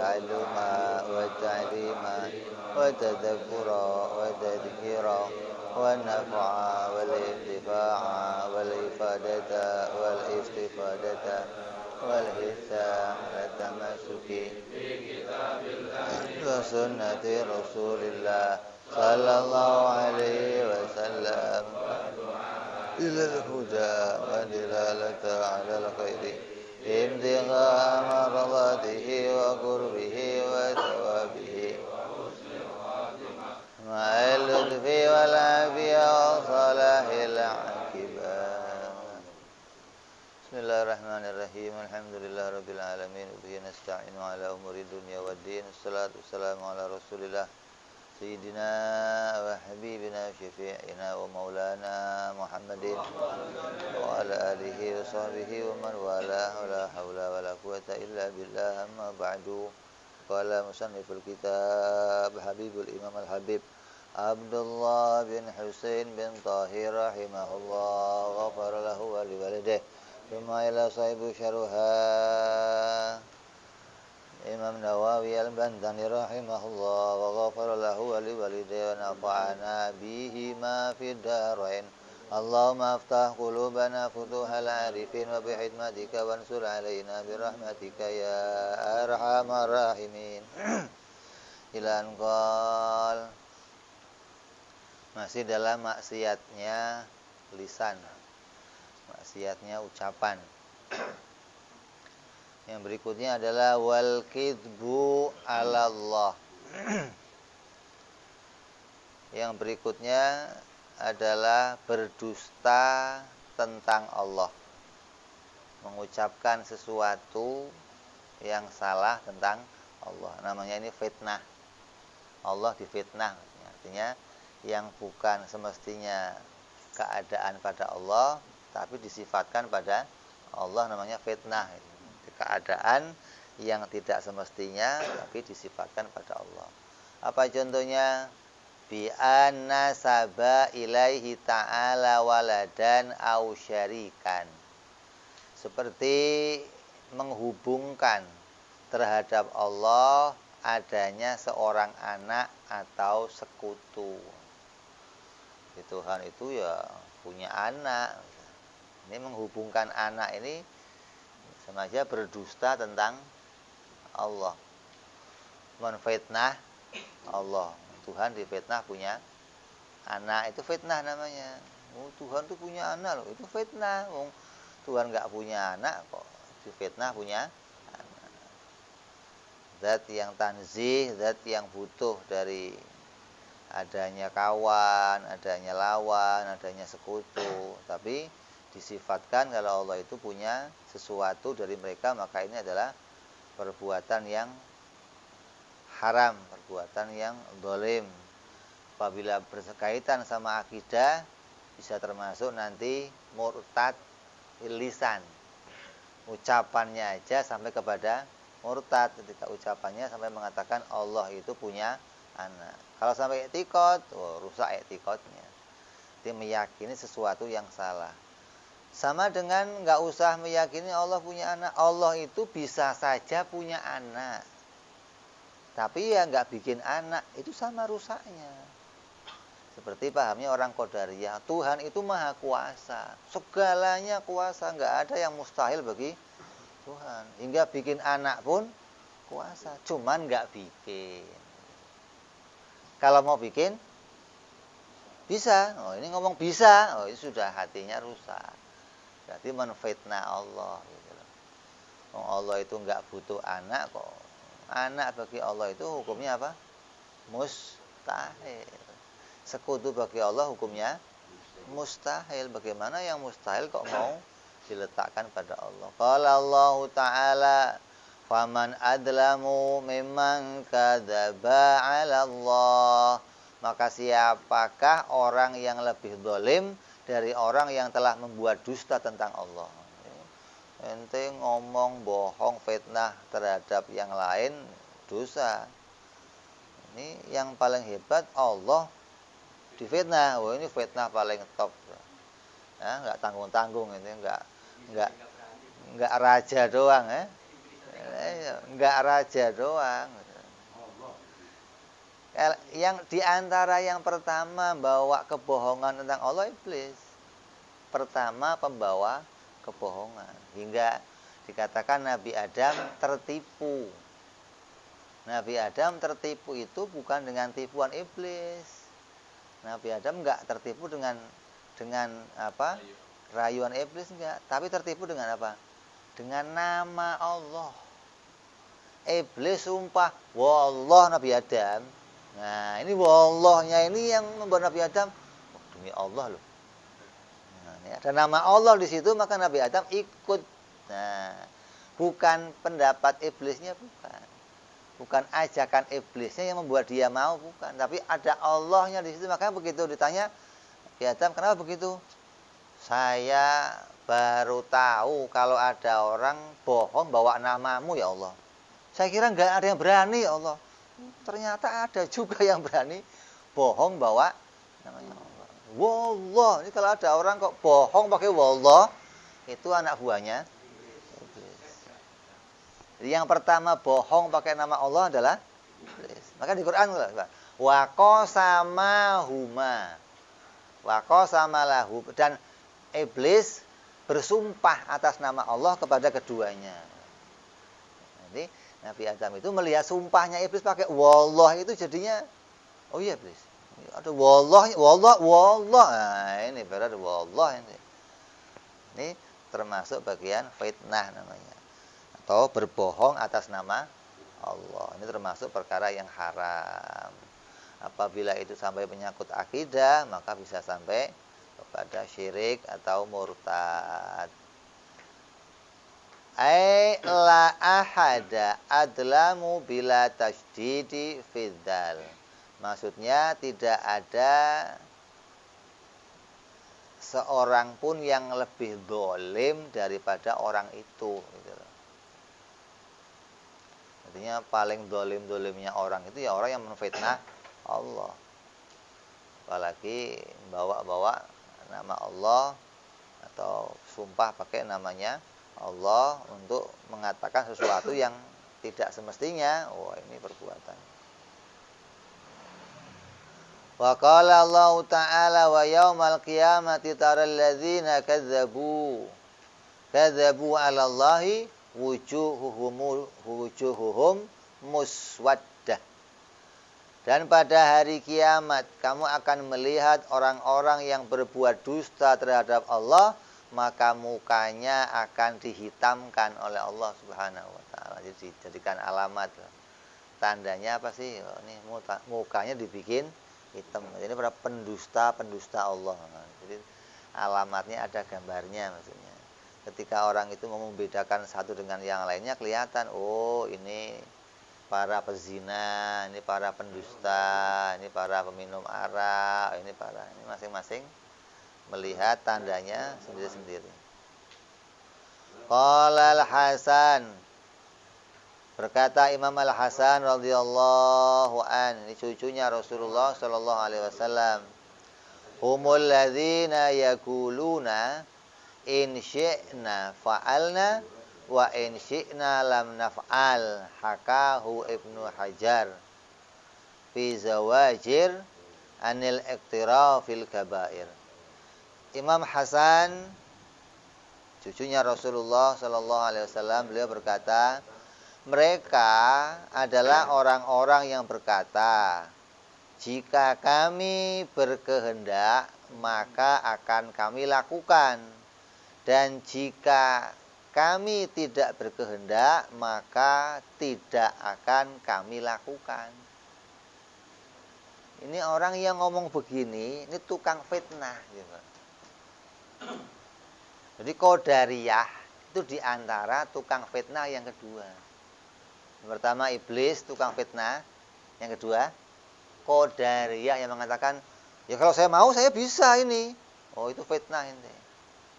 وتعلما وتعليما وتذكرا وتذكيرا والنفع والانتفاع والإفادة والاستفادة والحث على التمسك وسنة رسول الله صلى الله عليه وسلم إلى الهدى ودلالة على الخير ابتغاء مرضاته وقربه وثوابه مع اللطف والعافية وصلاح العاقبة. Bismillahirrahmanirrahim. Alhamdulillahirabbil alamin. Bihi nasta'inu ala umuri dunya waddin. Wassalatu wassalamu ala Rasulillah Sayyidina wa habibina syafi'ina wa maulana Muhammadin wa ala alihi wa sahbihi wa man wala la hawla wa la quwata illa billah. Amma ba'du. Qala musanniful kitab Habibul Imam Al-Habib Abdullah bin Husain bin Tahir rahimahullah ghafara lahu wa liwalidayhi. Thumma ila sahibu syarha Imam Nawawi Al-Bantani rahimahullah wa ghafara lahu wa liwalidayhi wa nafa'ana bihima fid darain. Allahumma aftah qulubana futuhal arifin wa bihikmatika wansur alaina birahmatika ya arhamar rahimin. Ila anqal. Masih dalam maksiatnya lisan, maksiatnya ucapan. Yang berikutnya adalah wal kidbu 'ala Allah. Yang berikutnya adalah berdusta tentang Allah. Mengucapkan sesuatu yang salah tentang Allah. Namanya ini fitnah. Allah difitnah. Artinya yang bukan semestinya keadaan pada Allah, tapi disifatkan pada Allah, namanya fitnah. Keadaan yang tidak semestinya tapi disifatkan pada Allah. Apa contohnya? Bi anna saba ilaihi ta'ala waladan au syarikan. Seperti menghubungkan terhadap Allah adanya seorang anak atau sekutu. Tuhan itu ya punya anak. Ini menghubungkan anak ini sengaja berdusta tentang Allah. Menfitnah Allah. Tuhan difitnah punya anak, itu fitnah namanya. Oh, Tuhan itu punya anak loh, itu fitnah. Oh, Tuhan enggak punya anak kok difitnah punya anak. Zat yang tanzih, zat yang butuh dari adanya kawan, adanya lawan, adanya sekutu, tapi disifatkan kalau Allah itu punya sesuatu dari mereka, maka ini adalah perbuatan yang haram, perbuatan yang zalim. Apabila berkaitan sama akidah, bisa termasuk nanti murtad lisan. Ucapannya aja sampai kepada murtad, ketika ucapannya sampai mengatakan Allah itu punya anak. Kalau sampai i'tiqad, rusak i'tiqadnya. Dia meyakini sesuatu yang salah. Sama dengan enggak usah meyakini Allah punya anak. Allah itu bisa saja punya anak, tapi ya enggak bikin anak, itu sama rusaknya. Seperti pahamnya orang Qadariyah, Tuhan itu maha kuasa, segalanya kuasa, enggak ada yang mustahil bagi Tuhan. Hingga bikin anak pun kuasa, cuman enggak bikin. Kalau mau bikin bisa. Oh, ini ngomong bisa, oh ini sudah hatinya rusak. Berarti menfitnah Allah gitu loh. Allah itu enggak butuh anak kok. Anak bagi Allah itu hukumnya apa? Mustahil. Sekutu bagi Allah hukumnya mustahil. Bagaimana yang mustahil kok mau diletakkan pada Allah? Qala Allah Ta'ala, faman adlamu mimman kadzaba 'ala Allah. Maka siapakah orang yang lebih zalim dari orang yang telah membuat dusta tentang Allah? Ente ngomong bohong, fitnah terhadap yang lain, dosa. Ini yang paling hebat Allah difitnah. Oh, ini fitnah paling top. Ya, enggak tanggung-tanggung ini, enggak raja doang, Enggak raja doang. Yang diantara yang pertama bawa kebohongan tentang Allah iblis. Pertama pembawa kebohongan. Hingga dikatakan Nabi Adam tertipu. Nabi Adam tertipu itu bukan dengan tipuan iblis. Nabi Adam enggak tertipu dengan apa? Rayuan iblis enggak, tapi tertipu dengan apa? Dengan nama Allah. Iblis sumpah, wallah Nabi Adam. Nah, ini wallahnya ini yang membuat Nabi Adam, oh, demi Allah loh. Nah, ini ada nama Allah di situ, maka Nabi Adam ikut. Nah, bukan pendapat iblisnya, bukan. Bukan ajakan iblisnya yang membuat dia mau, bukan. Tapi ada Allahnya di situ, makanya begitu ditanya, Nabi Adam, kenapa begitu? Saya baru tahu kalau ada orang bohong bawa namamu ya Allah. Saya kira nggak ada yang berani ya Allah. Ternyata ada juga yang berani bohong bawa namanya Allah. Wallah, ini kalau ada orang kok bohong pakai wallah, itu anak buahnya iblis. Jadi yang pertama bohong pakai nama Allah adalah iblis. Maka di Quran wa qasamahuma. Wa qasamalahu, dan iblis bersumpah atas nama Allah kepada keduanya. Jadi Nabi Adam itu melihat sumpahnya iblis pakai wallah itu jadinya, oh iya iblis, ada wallah. Nah, ini berarti wallah ini. Ini termasuk bagian fitnah namanya, atau berbohong atas nama Allah. Ini termasuk perkara yang haram. Apabila itu sampai menyangkut akidah, maka bisa sampai kepada syirik atau murtad. Ai la ahada adlamu bila tasydidi fidzal. Maksudnya tidak ada seorang pun yang lebih zalim daripada orang itu gitu. Artinya paling zalim-zalimnya orang itu ya orang yang menfitnah Allah. Apalagi bawa-bawa nama Allah atau sumpah pakai namanya Allah untuk mengatakan sesuatu yang tidak semestinya. Wah, ini perbuatan. Wa qala Allah Ta'ala wa yaumal qiyamati taral ladzina kadzabu 'ala Allahi wujuhuhum muswaddah. Dan pada hari kiamat kamu akan melihat orang-orang yang berbuat dusta terhadap Allah, maka mukanya akan dihitamkan oleh Allah Subhanahu wa taala. Jadi dijadikan alamat. Tandanya apa sih? Oh, ini mukanya dibikin hitam. Ini para pendusta Allah. Jadi alamatnya ada gambarnya maksudnya. Ketika orang itu mau membedakan satu dengan yang lainnya kelihatan, oh ini para pezina, ini para pendusta, ini para peminum arak, ini masing-masing melihat tandanya sendiri-sendiri. Qala Al-Hasan, berkata Imam Al-Hasan radhiyallahu an, ini cucunya Rasulullah sallallahu alaihi wasallam, humul ladzina yaquluna in syi'na fa'alna wa in syi'na lam naf'al. Hakahu Ibnu Hajar fi Zawajir anil iqtirafil kabair. Imam Hasan, cucunya Rasulullah sallallahu alaihi wasallam, beliau berkata, mereka adalah orang-orang yang berkata, jika kami berkehendak maka akan kami lakukan, dan jika kami tidak berkehendak maka tidak akan kami lakukan. Ini orang yang ngomong begini, ini tukang fitnah gitu. Jadi qadariyah itu diantara tukang fitnah yang kedua. Yang pertama iblis, tukang fitnah. Yang kedua qadariyah yang mengatakan, ya kalau saya mau saya bisa ini. Oh, itu fitnah ini.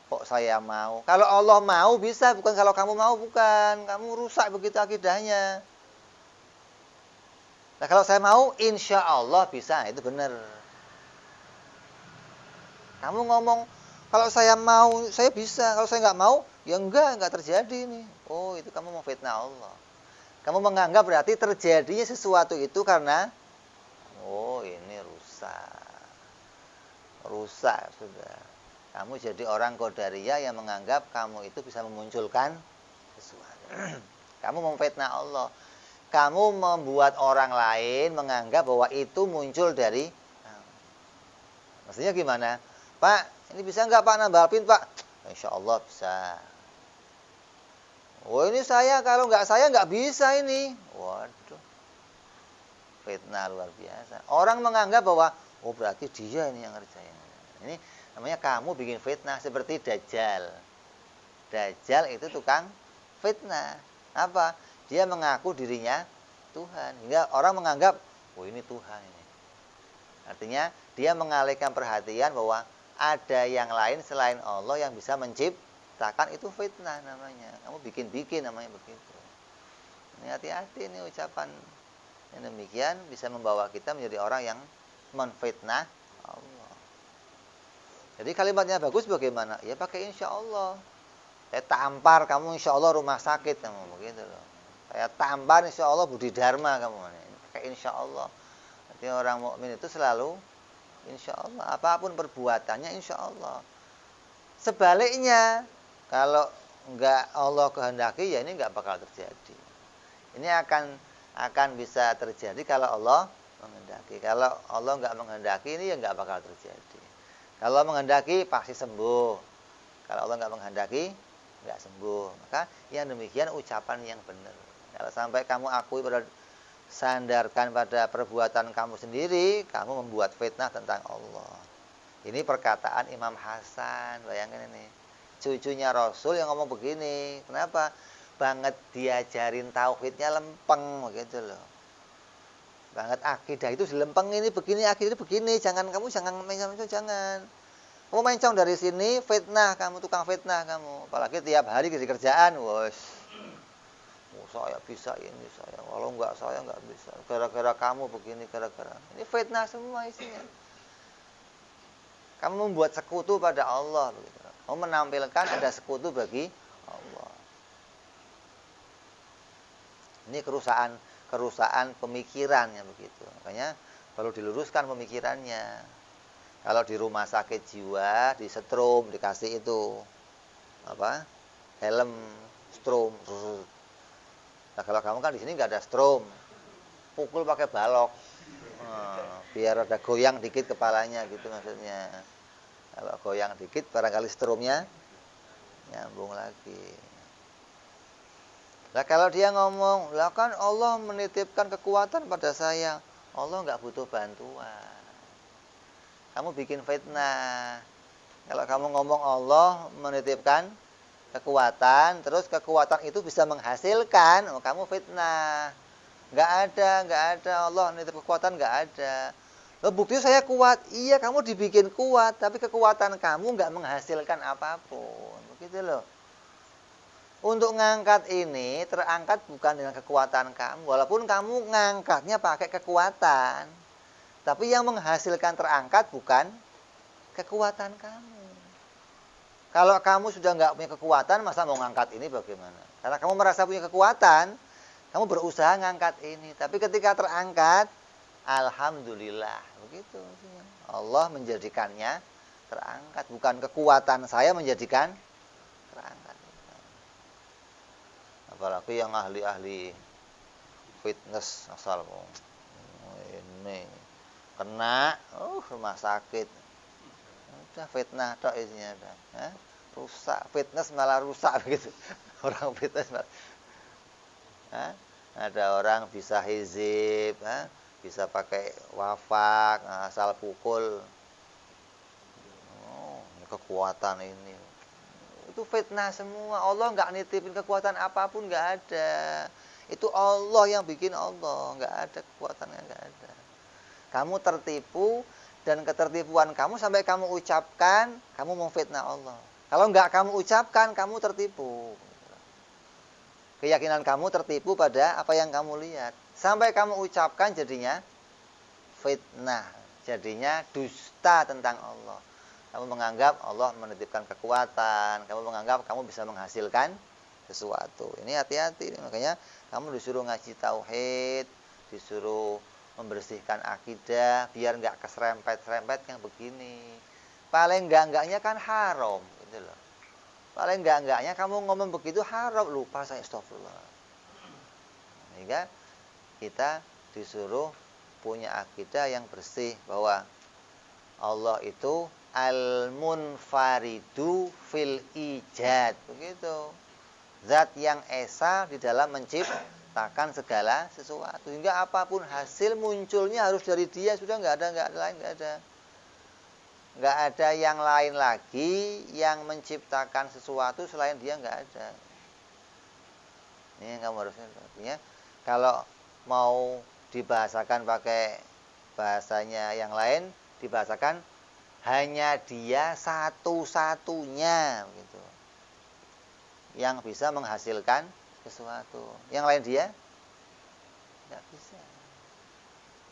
Kok saya mau? Kalau Allah mau bisa, bukan kalau kamu mau, bukan. Kamu rusak begitu akidahnya. Nah, kalau saya mau, insya Allah bisa. Itu benar. Kamu ngomong, Kalau saya mau, saya bisa. Kalau saya nggak mau, ya nggak terjadi nih. Oh, itu kamu memfitnah Allah. Kamu menganggap berarti terjadinya sesuatu itu karena, oh ini rusak. Rusak sudah. Kamu jadi orang Qadariyah yang menganggap kamu itu bisa memunculkan sesuatu. Kamu memfitnah Allah. Kamu membuat orang lain menganggap bahwa itu muncul dari kamu. Maksudnya gimana? Pak, ini bisa nggak Pak nambah pin Pak? Insya Allah bisa. Oh ini saya, kalau nggak saya nggak bisa ini. Waduh, fitnah luar biasa. Orang menganggap bahwa, oh berarti dia ini yang ngerjain. Ini namanya kamu bikin fitnah seperti Dajjal. Dajjal itu tukang fitnah. Apa? Dia mengaku dirinya Tuhan. Hingga orang menganggap, oh ini Tuhan ini. Artinya dia mengalihkan perhatian bahwa ada yang lain selain Allah yang bisa menciptakan, itu fitnah namanya. Kamu bikin-bikin namanya begitu. Ini hati-hati nih ucapan yang demikian bisa membawa kita menjadi orang yang menfitnah Allah. Jadi kalimatnya bagus bagaimana? Ya pakai insya Allah. Saya tampar kamu insya Allah rumah sakit kamu begitu loh. Saya tampar insya Allah budi dharma kamu. Pakai insya Allah. Jadi orang mukmin itu selalu insya Allah. Apapun perbuatannya insya Allah. Sebaliknya, kalau enggak Allah kehendaki, ya ini enggak bakal terjadi. Ini akan bisa terjadi kalau Allah menghendaki. Kalau Allah enggak menghendaki, ini ya enggak bakal terjadi. Kalau menghendaki pasti sembuh. Kalau Allah enggak menghendaki, enggak sembuh. Maka yang demikian ucapan yang benar. Kalau sampai kamu akui pada sandarkan pada perbuatan kamu sendiri, kamu membuat fitnah tentang Allah. Ini perkataan Imam Hasan, bayangkan ini. Cucunya Rasul yang ngomong begini. Kenapa? Banget diajarin tauhidnya lempeng begitu loh. Banget akidah itu dilempeng, ini begini, akidah itu begini. Jangan mencong, jangan. Kamu mencong dari sini, fitnah kamu, tukang fitnah kamu. Apalagi tiap hari di kerjaan, wos. Saya bisa ini, saya kalau enggak saya enggak bisa. Gara-gara kamu begini, gara-gara. Ini fitnah semua isinya. Kamu membuat sekutu pada Allah begitu. Kamu menampilkan ada sekutu bagi Allah. Ini kerusakan pemikirannya begitu. Makanya perlu diluruskan pemikirannya. Kalau di rumah sakit jiwa, di setrum dikasih itu apa? Helm strom. Nah, kalau kamu kan di sini nggak ada strom, pukul pakai balok, biar ada goyang dikit kepalanya gitu maksudnya. Kalau goyang dikit, barangkali stromnya nyambung lagi. Nah kalau dia ngomong, lah kan Allah menitipkan kekuatan pada saya, Allah nggak butuh bantuan. Kamu bikin fitnah. Kalau kamu ngomong Allah menitipkan kekuatan, terus kekuatan itu bisa menghasilkan, oh, kamu fitnah. Nggak ada Allah nitip kekuatan, nggak ada. Loh, bukti saya kuat. Iya, kamu dibikin kuat, tapi kekuatan kamu nggak menghasilkan apapun. Begitu loh. Untuk ngangkat ini terangkat bukan dengan kekuatan kamu, walaupun kamu ngangkatnya pakai kekuatan, tapi yang menghasilkan terangkat bukan kekuatan kamu. Kalau kamu sudah nggak punya kekuatan, masa mau ngangkat ini bagaimana? Karena kamu merasa punya kekuatan, kamu berusaha ngangkat ini. Tapi ketika terangkat, alhamdulillah, begitu. Allah menjadikannya terangkat, bukan kekuatan saya menjadikan terangkat. Apalagi yang ahli-ahli fitness asal ini kena, rumah sakit. Udah fitnah tok isinya dah. Rusak, fitness malah rusak begitu. Orang fitness malah. Ada orang bisa hizib, bisa pakai wafak, asal pukul. Oh, ini kekuatan ini. Itu fitnah semua. Allah nggak nitipin kekuatan apapun, nggak ada. Itu Allah yang bikin Allah, nggak ada kekuatannya, nggak ada. Kamu tertipu. Dan ketertipuan kamu sampai kamu ucapkan, kamu memfitnah Allah. Kalau enggak kamu ucapkan, kamu tertipu. Keyakinan kamu tertipu pada apa yang kamu lihat. Sampai kamu ucapkan jadinya fitnah. Jadinya dusta tentang Allah. Kamu menganggap Allah menitipkan kekuatan, kamu menganggap kamu bisa menghasilkan sesuatu. Ini hati-hati. Makanya kamu disuruh ngaji tauhid, disuruh membersihkan akidah, biar nggak keserempet-serempet yang begini. Paling enggaknya kan haram, gitu loh. Paling enggaknya kamu ngomong begitu haram, lupa saya astagfirullah. Sehingga kita disuruh punya akidah yang bersih bahwa Allah itu al-munfaridu fil ijad, begitu. Zat yang esa di dalam menciptakan segala sesuatu. Hingga apapun hasil munculnya harus dari dia, sudah nggak ada lain, nggak ada. Nggak ada yang lain lagi yang menciptakan sesuatu selain dia, nggak ada. Ini yang kamu harus artinya kalau mau dibahasakan pakai bahasanya yang lain, dibahasakan hanya dia satu-satunya gitu, yang bisa menghasilkan sesuatu. Yang lain dia nggak bisa.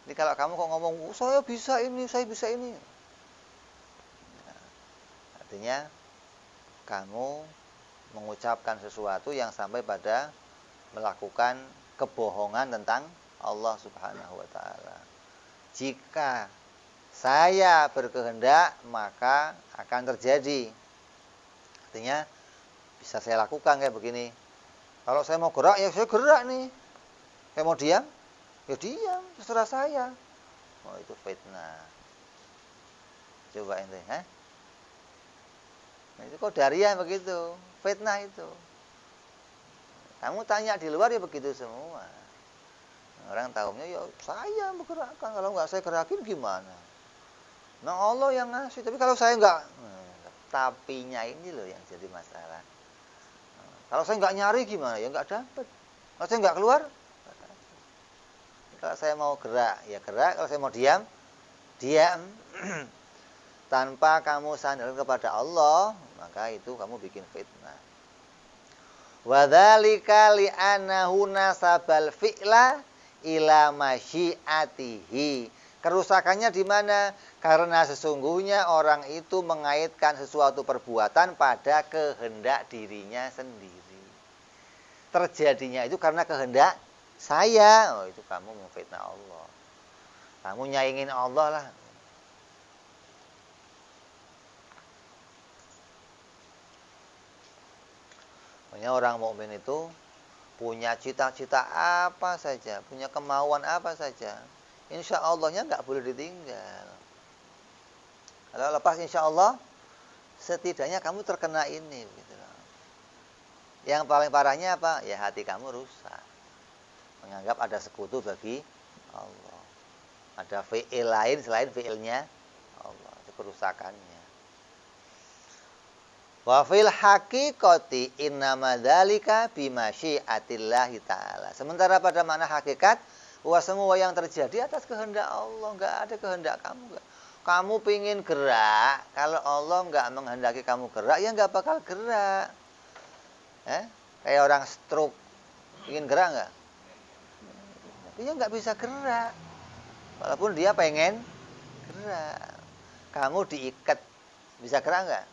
Jadi kalau kamu kok ngomong saya bisa ini, saya bisa ini, nah, artinya kamu mengucapkan sesuatu yang sampai pada melakukan kebohongan tentang Allah Subhanahu wa taala. Jika saya berkehendak, maka akan terjadi. Artinya bisa saya lakukan kayak begini. Kalau saya mau gerak, ya saya gerak nih. Saya mau diam, ya diam, terserah saya. Oh, itu fitnah. Coba ente, Nah, itu qadariyah begitu, fitnah itu. Kamu tanya di luar ya begitu semua. Orang tahunya ya saya bergerakkan, kalau nggak saya gerakin gimana? Nah Allah yang ngasih, tapi kalau saya nggak, tapinya ini loh yang jadi masalah. Kalau saya nggak nyari gimana? Ya nggak dapat. Kalau saya nggak keluar, nggak dapat. Kalau saya mau gerak, ya gerak. Kalau saya mau diam, diam. Tanpa kamu sandarkan kepada Allah, maka itu kamu bikin fitnah. Wadzalika li'annahu nasabal fi'la ila masyiatihi. Kerusakannya di mana? Karena sesungguhnya orang itu mengaitkan sesuatu perbuatan pada kehendak dirinya sendiri. Terjadinya itu karena kehendak saya. Oh, itu kamu memfitnah Allah. Kamu nyaingin Allah lah. Makanya orang mukmin itu punya cita-cita apa saja, punya kemauan apa saja, insya Allahnya nggak boleh ditinggal. Kalau lepas insya Allah, setidaknya kamu terkena ini. Gitu. Yang paling parahnya apa? Ya hati kamu rusak. Menganggap ada sekutu bagi Allah. Ada fi'il lain selain fi'ilnya Allah. Itu kerusakannya. Wa fil haqiqati innama dzalika bimasyiatillahi ta'ala. Sementara pada makna hakikat, bahwa semua yang terjadi atas kehendak Allah, enggak ada kehendak kamu enggak. Kamu pingin gerak, kalau Allah enggak menghendaki kamu gerak, ya enggak bakal gerak. Kayak orang stroke, pingin gerak enggak? Dia enggak bisa gerak. Walaupun dia pengen gerak. Kamu diikat, bisa gerak enggak?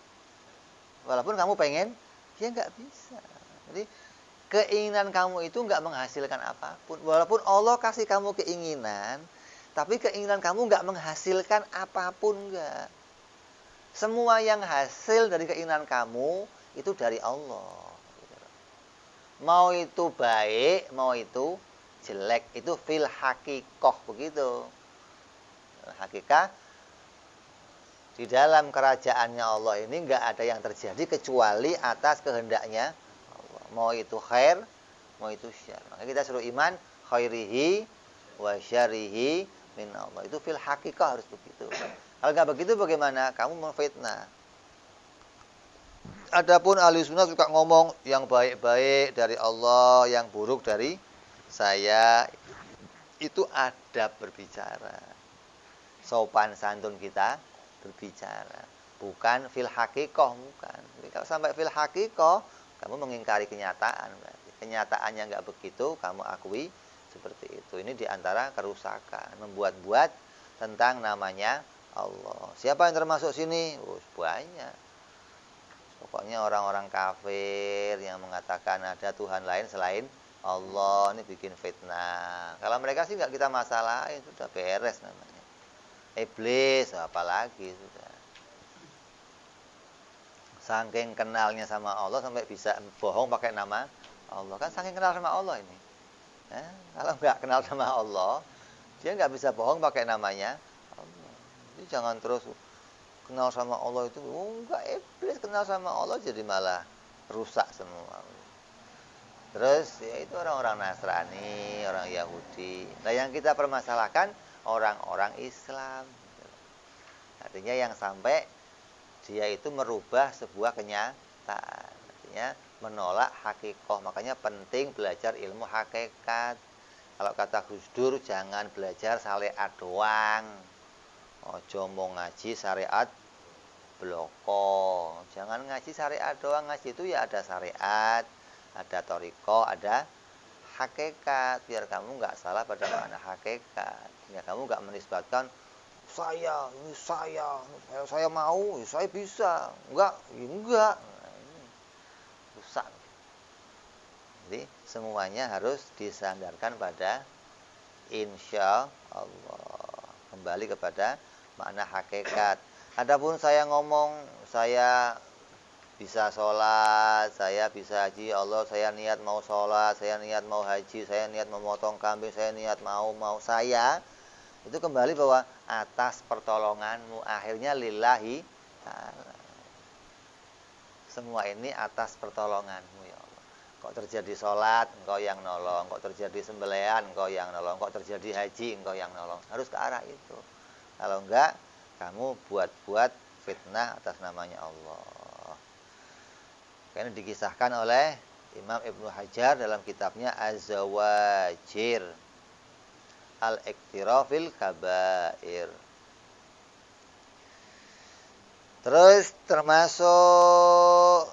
Walaupun kamu pengen, ya nggak bisa. Jadi keinginan kamu itu nggak menghasilkan apapun. Walaupun Allah kasih kamu keinginan, tapi keinginan kamu nggak menghasilkan apapun, nggak. Semua yang hasil dari keinginan kamu itu dari Allah. Mau itu baik, mau itu jelek, itu fil hakikoh begitu. Hakikat. Di dalam kerajaannya Allah ini enggak ada yang terjadi kecuali atas kehendaknya Allah. Mau itu khair, mau itu syar. Maka kita suruh iman khairihi wa syarihi min Allah. Itu fil hakikah harus begitu. Kalau enggak begitu bagaimana? Kamu memfitnah. Adapun ahli sunnah suka ngomong yang baik-baik dari Allah, yang buruk dari saya. Itu adab berbicara. Sopan santun kita berbicara, bukan fil hakikoh, bukan. Jadi kalau sampai fil hakikoh, kamu mengingkari kenyataan. Berarti kenyataannya nggak begitu, kamu akui seperti itu. Ini diantara kerusakan, membuat-buat tentang namanya Allah. Siapa yang termasuk sini? Banyak. Pokoknya orang-orang kafir yang mengatakan ada Tuhan lain selain Allah, ini bikin fitnah. Kalau mereka sih nggak kita masalahin, sudah beres namanya. Iblis, apalagi sudah. Saking kenalnya sama Allah sampai bisa bohong pakai nama Allah. Kan saking kenal sama Allah ini. Kalau nggak kenal sama Allah, dia nggak bisa bohong pakai namanya Allah. Jadi jangan terus kenal sama Allah itu, enggak, iblis kenal sama Allah jadi malah rusak semua. Terus ya itu orang-orang Nasrani, orang Yahudi. Nah yang kita permasalahkan orang-orang Islam. Artinya yang sampai dia itu merubah sebuah kenyataan. Artinya menolak hakikat. Makanya penting belajar ilmu hakikat. Kalau kata Gus Dur, jangan belajar syariat doang. Ojo mau ngaji syariat bloko. Jangan ngaji syariat doang. Ngaji itu ya ada syariat, ada toriko, ada hakikat. Biar kamu nggak salah pada makna hakikat. Ya kamu nggak menisbatkan saya mau, saya bisa. Enggak. Nah, ini rusak. Jadi semuanya harus disandarkan pada insya Allah. Kembali kepada makna hakikat. Adapun saya ngomong, saya bisa sholat, saya bisa haji, Allah saya niat mau sholat, saya niat mau haji, saya niat memotong kambing, saya niat mau saya, itu kembali bahwa atas pertolonganmu, akhirnya lillahi ta'ala. Semua ini atas pertolonganmu ya Allah. Kok terjadi sholat, engkau yang nolong. Kok terjadi sembelihan, engkau yang nolong. Kok terjadi haji, engkau yang nolong. Harus ke arah itu. Kalau enggak, kamu buat-buat fitnah atas namanya Allah. Ini dikisahkan oleh Imam Ibnu Hajar dalam kitabnya Az-Zawajir Al-Iktirafil Kabair. Terus termasuk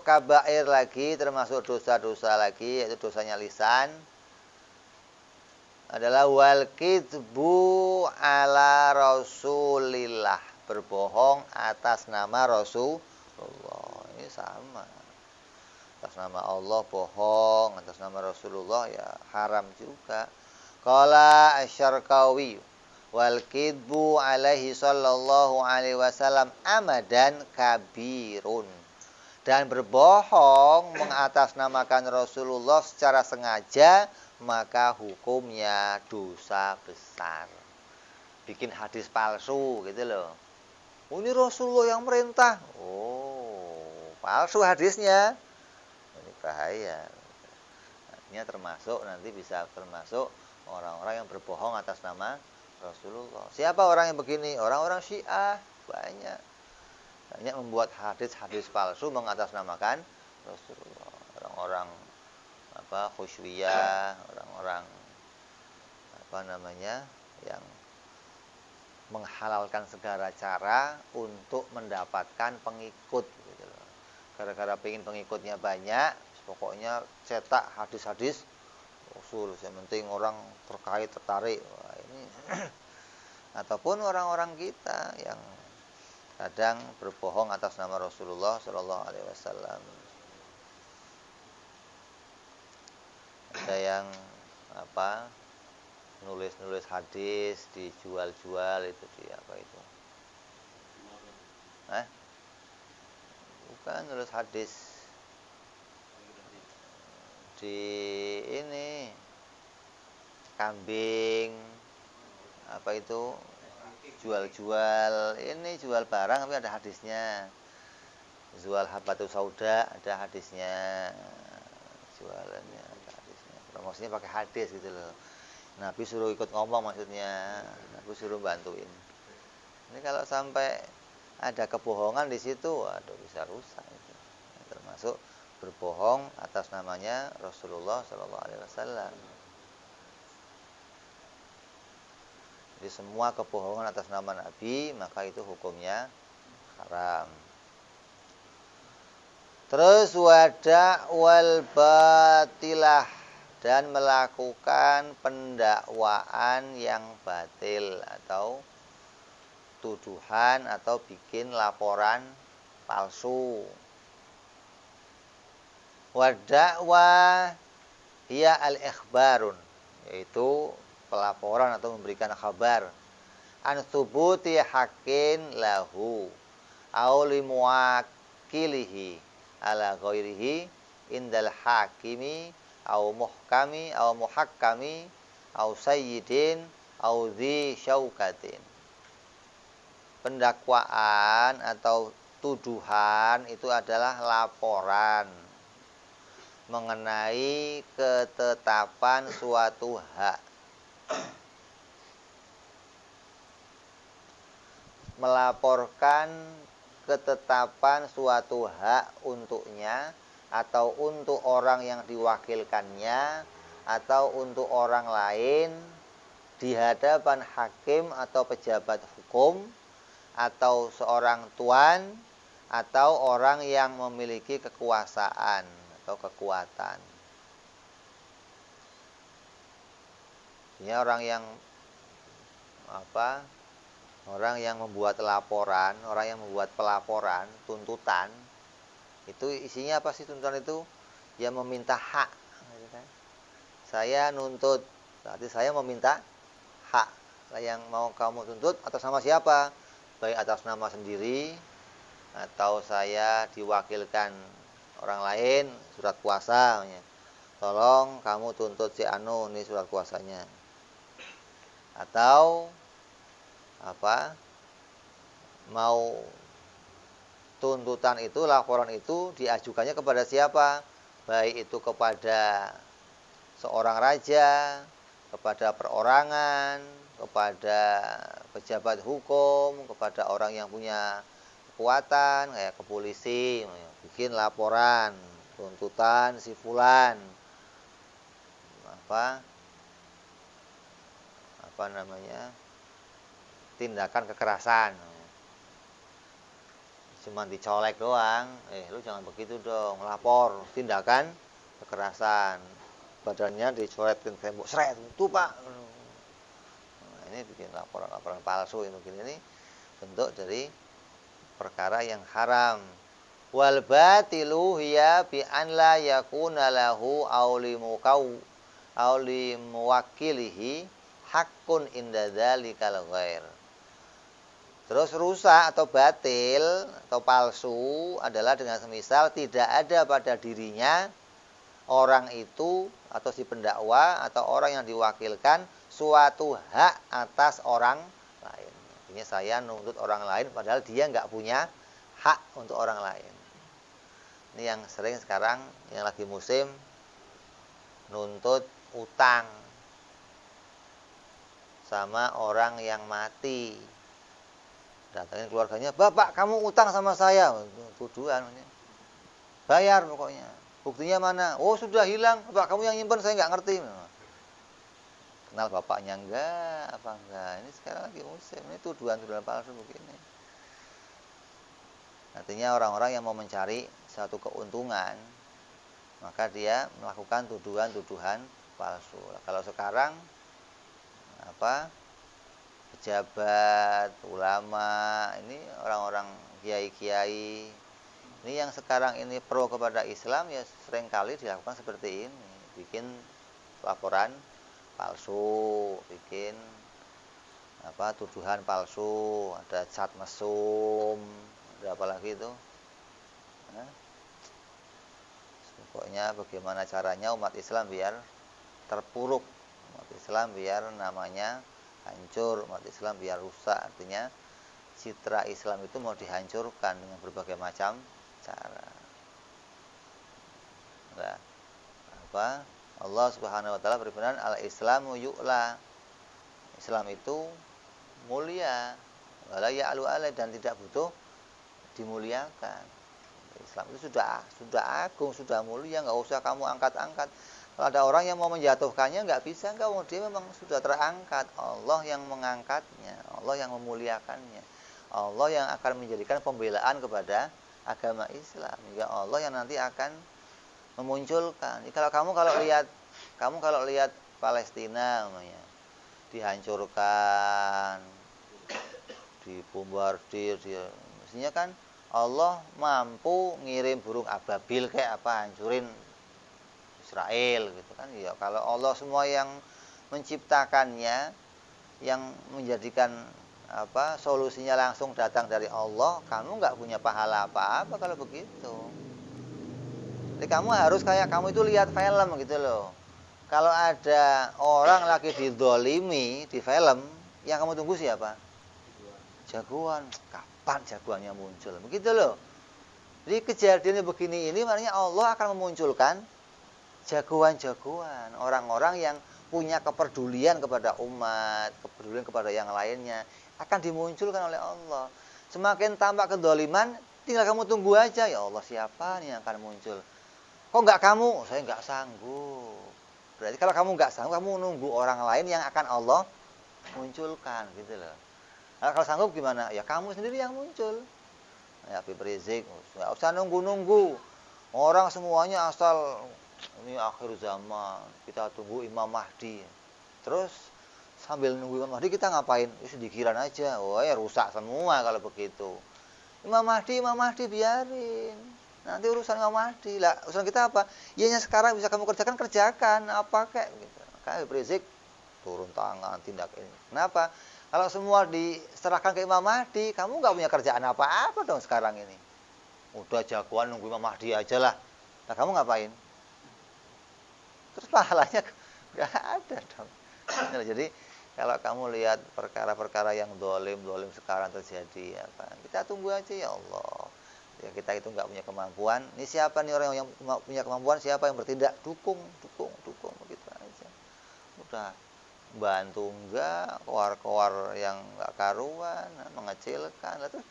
kabair lagi, termasuk dosa-dosa lagi, yaitu dosanya lisan, adalah wal kidbu ala Rasulillah, berbohong atas nama Rasulullah. Ini sama. Atas nama Allah bohong, atas nama Rasulullah ya haram juga. Qala Asy-Syarqawi wal kidbu alaihi sallallahu alaihi wasallam amadan kabirun. Dan berbohong mengatasnamakan Rasulullah secara sengaja, maka hukumnya dosa besar. Bikin hadis palsu gitu loh. Ini Rasulullah yang merintah. Palsu hadisnya. Ini bahaya. Artinya termasuk, nanti bisa termasuk orang-orang yang berbohong atas nama Rasulullah. Siapa orang yang begini? Orang-orang Syiah banyak. Banyak membuat hadis-hadis palsu mengatasnamakan Rasulullah. Orang-orang khusyiyah, orang-orang yang menghalalkan segala cara untuk mendapatkan pengikut gitu loh. Gara-gara pengen pengikutnya banyak, pokoknya cetak hadis-hadis Rasul, yang penting orang tertarik. Wah, ini ataupun orang-orang kita yang kadang berbohong atas nama Rasulullah Shallallahu Alaihi Wasallam. Ada yang nulis hadis dijual-jual, itu di apa itu? Bukan nulis hadis di ini kambing jual-jual, ini jual barang tapi ada hadisnya. Jual habatus sauda ada hadisnya. Jualannya ada hadisnya. Promosinya pakai hadis gitu loh. Nabi suruh ikut ngomong, maksudnya Nabi suruh bantuin. Ini kalau sampai ada kebohongan di situ, aduh bisa rusak itu. Termasuk berbohong atas namanya Rasulullah Shallallahu Alaihi Wasallam. Jadi semua kebohongan atas nama Nabi, maka itu hukumnya haram. Terus wada wal batilah, dan melakukan pendakwaan yang batil atau tuduhan atau bikin laporan palsu. Wadakwa hiya al-ikhbarun, yaitu pelaporan atau memberikan kabar an thubuti haqqin lahu aw limuwakilihi ala ghairihi indal hakimi aw muhkami aw muhakkami aw sayyidin aw dzi syaukatin. Pendakwaan atau tuduhan itu adalah laporan mengenai ketetapan suatu hak, melaporkan ketetapan suatu hak untuknya atau untuk orang yang diwakilkannya atau untuk orang lain di hadapan hakim atau pejabat hukum atau seorang tuan atau orang yang memiliki kekuasaan atau kekuatan. Ini orang yang orang yang membuat laporan, orang yang membuat pelaporan, tuntutan, itu isinya apa sih tuntutan itu? Ya meminta hak. Saya nuntut, berarti saya meminta hak. Yang mau kamu tuntut atas nama siapa? Baik atas nama sendiri, atau saya diwakilkan orang lain, surat kuasa. Tolong kamu tuntut si Anu, ini surat kuasanya. Atau mau tuntutan itu, laporan itu diajukannya kepada siapa? Baik itu kepada seorang raja, kepada perorangan, kepada pejabat hukum, kepada orang yang punya kekuatan kayak ke polisi, bikin laporan tuntutan si fulan tindakan kekerasan, cuma dicolek doang, lu jangan begitu dong, lapor tindakan kekerasan, badannya dicoretin tembok, seret, itu pak. Nah, ini bikin laporan palsu, ini bentuk dari perkara yang haram. Wal batilu hiya bi an la yakuna lahu aw li muwakkilihi haqqun inda dzalikal ghair. Terus rusak atau batil atau palsu adalah dengan semisal tidak ada pada dirinya orang itu atau si pendakwa atau orang yang diwakilkan suatu hak atas orang lain. Artinya saya nuntut orang lain padahal dia nggak punya hak untuk orang lain. Ini yang sering sekarang yang lagi musim nuntut utang sama orang yang mati. Datangin keluarganya, bapak kamu utang sama saya, tuduhan, bayar pokoknya. Buktinya mana? Oh sudah hilang, bapak kamu yang nyimpen, saya nggak ngerti. Kenal bapaknya enggak? Ini sekarang lagi musim, ini tuduhan palsu begini. Artinya orang-orang yang mau mencari satu keuntungan, maka dia melakukan tuduhan palsu. Kalau sekarang pejabat, ulama, ini orang-orang kiai-kiai, ini yang sekarang ini pro kepada Islam, ya seringkali dilakukan seperti ini, bikin laporan palsu, bikin tuduhan palsu, ada cat mesum, ada apa lagi itu. Pokoknya bagaimana caranya umat Islam biar terpuruk, umat Islam biar namanya hancur, umat Islam biar rusak. Artinya citra Islam itu mau dihancurkan dengan berbagai macam cara. Allah Subhanahu wa taala berfirman, al-Islamu yu'la. Islam itu mulia, wala ya'lu alai, dan tidak butuh dimuliakan. Islam itu sudah agung, sudah mulia, enggak usah kamu angkat-angkat. Kalau ada orang yang mau menjatuhkannya, nggak bisa, dia memang sudah terangkat. Allah yang mengangkatnya, Allah yang memuliakannya, Allah yang akan menjadikan pembelaan kepada agama Islam. Ya Allah yang nanti akan memunculkan. Kalau kamu kalau lihat Palestina namanya dihancurkan, dibombardir, mestinya kan Allah mampu ngirim burung ababil kayak apa hancurin Israel gitu kan. Ya kalau Allah semua yang menciptakannya, yang menjadikan solusinya langsung datang dari Allah, kamu nggak punya pahala apa-apa kalau begitu. Jadi kamu harus kayak kamu itu lihat film gitu loh. Kalau ada orang lagi didolimi di film, yang kamu tunggu siapa? Jagoan. Kapan jagoannya muncul? Begitu loh. Jadi kejadiannya begini ini maknanya Allah akan memunculkan jagoan-jagoan, orang-orang yang punya kepedulian kepada umat, kepedulian kepada yang lainnya, akan dimunculkan oleh Allah. Semakin tampak kedoliman, tinggal kamu tunggu aja, ya Allah siapa nih yang akan muncul. Kok nggak kamu? Saya nggak sanggup. Berarti kalau kamu nggak sanggup, kamu nunggu orang lain yang akan Allah munculkan, gitu loh. Nah, kalau sanggup gimana? Ya kamu sendiri yang muncul. Ya Habib Rizik, nggak usah nunggu-nunggu. Orang semuanya asal ini akhir zaman, kita tunggu Imam Mahdi. Terus sambil nunggu Imam Mahdi kita ngapain? Sedikiran aja. Oh ya rusak semua kalau begitu. Imam Mahdi biarin. Nanti urusan Imam Mahdi. Lah, urusan kita apa? Ianya sekarang bisa kamu kerjakan apa kayak gitu. Kayak Habib Rizik turun tangan tindak ini. Kenapa? Kalau semua diserahkan ke Imam Mahdi, kamu nggak punya kerjaan apa-apa dong sekarang ini. Udah jagoan nunggu Imam Mahdi aja lah. Nah kamu ngapain? Terus pahalanya nggak ada dong. Jadi kalau kamu lihat perkara-perkara yang dolim sekarang terjadi, kita tunggu aja ya Allah. Ya kita itu nggak punya kemampuan. Ini siapa nih orang yang punya kemampuan? Siapa yang bertindak? Dukung begitu aja. Udah bantu enggak, keluar yang enggak karuan, mengecilkan. Lalu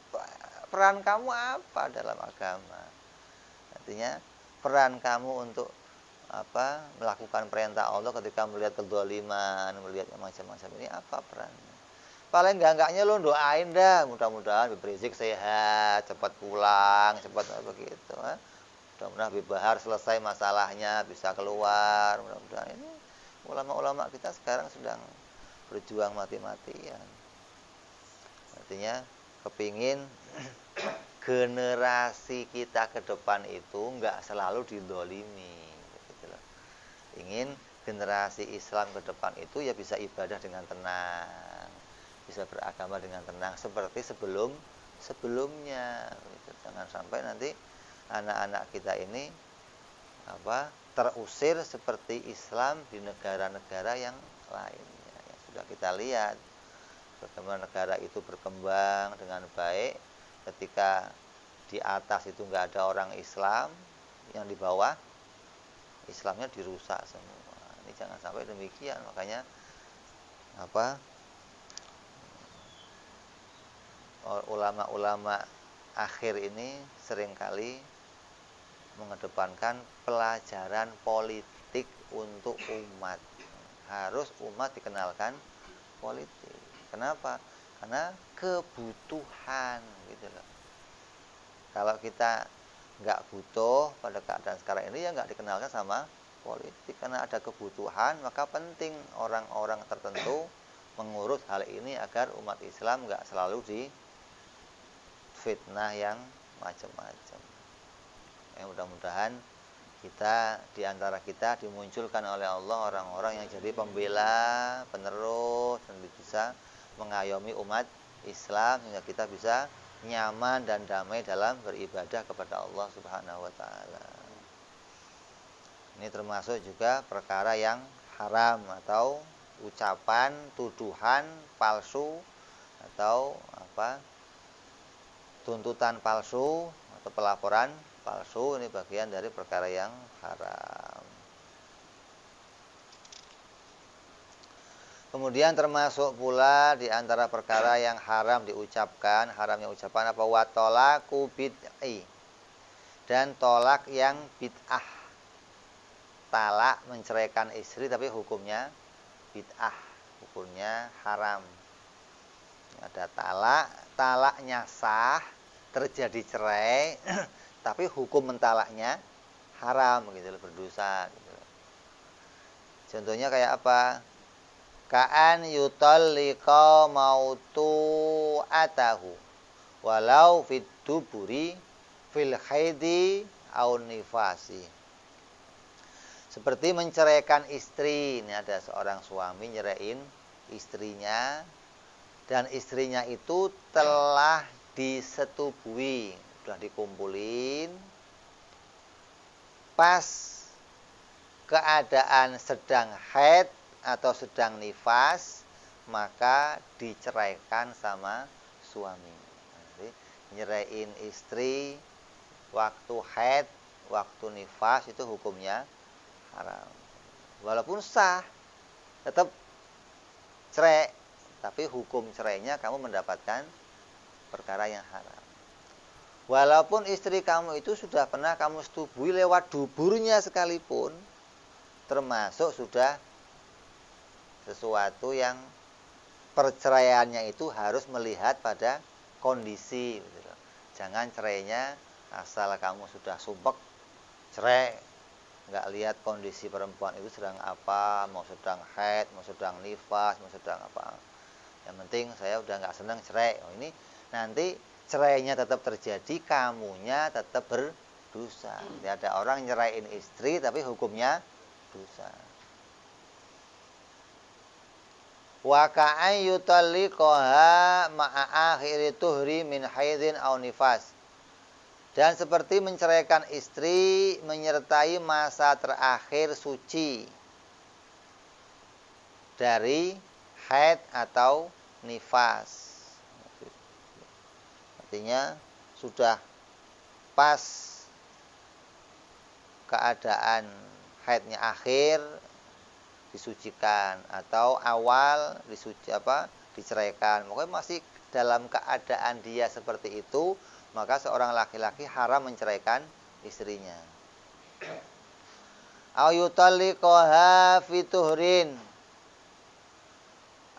peran kamu apa dalam agama? Artinya peran kamu untuk melakukan perintah Allah ketika melihat kezaliman, melihat macam-macam ini apa perannya? Paling enggaknya lo doain dah, mudah-mudahan Habib Rizik sehat, cepat pulang, cepat begitu. Mudah-mudahan Habib Bahar selesai masalahnya, bisa keluar, mudah-mudahan ini. Ulama-ulama kita sekarang sedang berjuang mati-matian. Artinya kepingin generasi kita ke depan itu nggak selalu didolimi. Gitu loh. Ingin generasi Islam ke depan itu ya bisa ibadah dengan tenang, bisa beragama dengan tenang seperti sebelumnya. Gitu. Jangan sampai nanti anak-anak kita ini terusir seperti Islam di negara-negara yang lainnya. Ya, sudah kita lihat bagaimana negara itu berkembang dengan baik ketika di atas itu nggak ada orang Islam, yang di bawah Islamnya dirusak semua. Ini jangan sampai demikian. Makanya ulama-ulama akhir ini seringkali mengedepankan pelajaran politik untuk umat. Harus umat dikenalkan politik. Kenapa? Karena kebutuhan gitu loh. Kalau kita nggak butuh pada keadaan sekarang ini ya nggak dikenalkan sama politik. Karena ada kebutuhan, maka penting orang-orang tertentu mengurus hal ini agar umat Islam nggak selalu di fitnah yang macam-macam. Mudah-mudahan kita di antara kita dimunculkan oleh Allah orang-orang yang jadi pembela, penerus, dan bisa mengayomi umat Islam sehingga kita bisa nyaman dan damai dalam beribadah kepada Allah Subhanahu wa taala. Ini termasuk juga perkara yang haram atau ucapan, tuduhan palsu atau tuntutan palsu atau pelaporan palsu, ini bagian dari perkara yang haram. Kemudian termasuk pula di antara perkara yang haram diucapkan, haramnya ucapan apa? Wa tolaku bid'i, dan tolak yang bid'ah. Talak menceraikan istri tapi hukumnya bid'ah, hukumnya haram. Ada talaknya sah terjadi cerai tapi hukum mentalaknya haram gitu loh, berdosa gitu loh. Contohnya kayak apa? Ka'an yutalliqa mautu atahu walau fid duburi fil haidi au nifasi. Seperti menceraikan istri. Ini ada seorang suami nyerain istrinya dan istrinya itu telah disetubui, sudah dikumpulin. Pas keadaan sedang haid atau sedang nifas, maka diceraikan sama suami. Jadi, nyerain istri waktu haid, waktu nifas itu hukumnya haram. Walaupun sah, tetap cerai, tapi hukum cerainya kamu mendapatkan perkara yang haram. Walaupun istri kamu itu sudah pernah kamu setubui lewat duburnya sekalipun, termasuk sudah sesuatu yang perceraiannya itu harus melihat pada kondisi. Jangan cerainya asal kamu sudah sumpek, cerai, nggak lihat kondisi perempuan itu sedang apa, mau sedang haid, mau sedang nifas, mau sedang apa. Yang penting saya udah nggak senang, cerai. Oh, ini nanti cerainya tetap terjadi, kamunya tetap berdosa. Jadi ada orang nyeraiin istri tapi hukumnya dosa. Wa ka'ay yutalliqaha ma'a akhiri tuhri min haidin aw nifas. Dan seperti menceraikan istri menyertai masa terakhir suci dari haid atau nifas. Artinya sudah pas keadaan haidnya akhir disucikan atau awal diceraikan. Pokoknya masih dalam keadaan dia seperti itu, maka seorang laki-laki haram menceraikan istrinya. Au yutalliqaha fi tuhrin